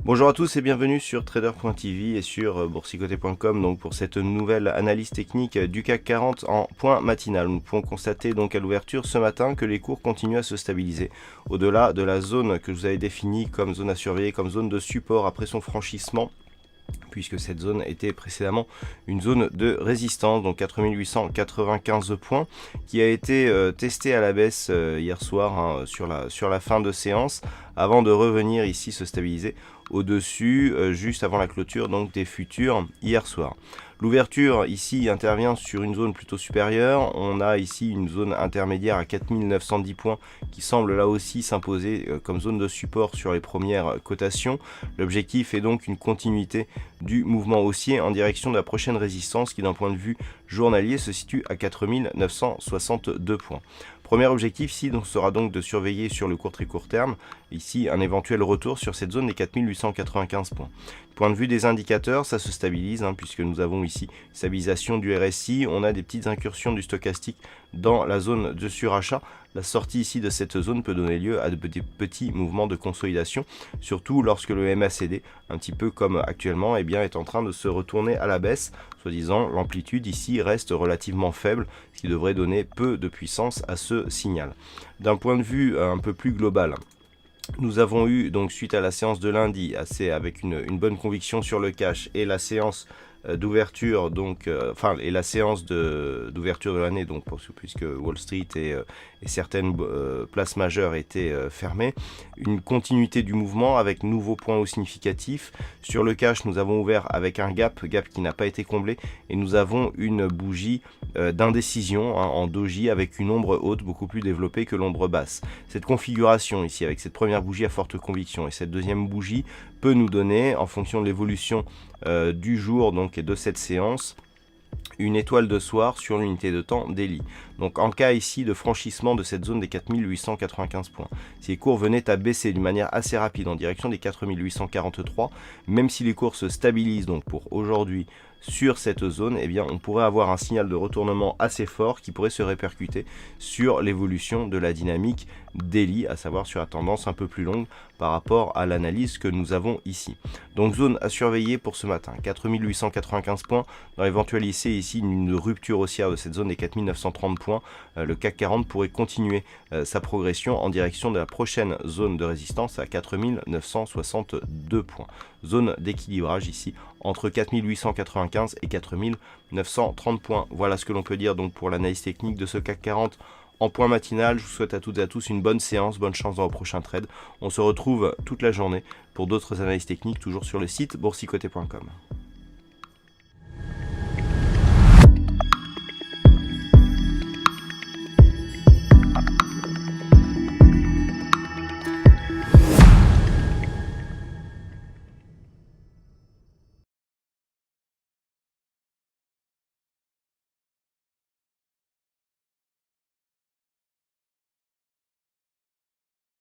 Bonjour à tous et bienvenue sur trader.tv et sur boursicoté.com donc pour cette nouvelle analyse technique du CAC 40 en point matinal. Nous pouvons constater donc à l'ouverture ce matin que les cours continuent à se stabiliser au-delà de la zone que je vous avais définie comme zone à surveiller, comme zone de support après son franchissement, puisque cette zone était précédemment une zone de résistance, donc 4895 points, qui a été testée à la baisse hier soir sur la fin de séance, avant de revenir ici se stabiliser au-dessus, juste avant la clôture donc des futurs hier soir. L'ouverture ici intervient sur une zone plutôt supérieure. On a ici une zone intermédiaire à 4910 points qui semble là aussi s'imposer comme zone de support sur les premières cotations. L'objectif est donc une continuité du mouvement haussier en direction de la prochaine résistance qui d'un point de vue journalier se situe à 4962 points. Premier objectif ici donc, sera donc de surveiller sur le très court terme, ici un éventuel retour sur cette zone des 4895 points. Point de vue des indicateurs, ça se stabilise puisque nous avons ici stabilisation du RSI, on a des petites incursions du stochastique dans la zone de surachat. La sortie ici de cette zone peut donner lieu à des petits mouvements de consolidation, surtout lorsque le MACD, un petit peu comme actuellement, est en train de se retourner à la baisse. Soi-disant, l'amplitude ici reste relativement faible, ce qui devrait donner peu de puissance à ce signal. D'un point de vue un peu plus global, nous avons eu donc suite à la séance de lundi avec une bonne conviction sur le cash et la séance d'ouverture et la séance d'ouverture de l'année donc puisque Wall Street et certaines places majeures étaient fermées, une continuité du mouvement avec nouveaux points hauts significatifs. Sur le cash, nous avons ouvert avec un gap qui n'a pas été comblé et nous avons une bougie d'indécision en doji avec une ombre haute beaucoup plus développée que l'ombre basse. Cette configuration ici avec cette première bougie à forte conviction et cette deuxième bougie peut nous donner, en fonction de l'évolution du jour donc et de cette séance, une étoile de soir sur l'unité de temps daily. Donc en cas ici de franchissement de cette zone des 4895 points, si les cours venaient à baisser d'une manière assez rapide en direction des 4843, même si les cours se stabilisent donc pour aujourd'hui sur cette zone, on pourrait avoir un signal de retournement assez fort qui pourrait se répercuter sur l'évolution de la dynamique daily, à savoir sur la tendance un peu plus longue par rapport à l'analyse que nous avons ici. Donc zone à surveiller pour ce matin, 4895 points, dans l'éventualité ici une rupture haussière de cette zone des 4930 points, le CAC 40 pourrait continuer sa progression en direction de la prochaine zone de résistance à 4962 points. Zone d'équilibrage ici entre 4895 et 4930 points. Voilà ce que l'on peut dire donc pour l'analyse technique de ce CAC 40 en point matinal. Je vous souhaite à toutes et à tous une bonne séance, bonne chance dans vos prochains trades. On se retrouve toute la journée pour d'autres analyses techniques toujours sur le site boursicoté.com.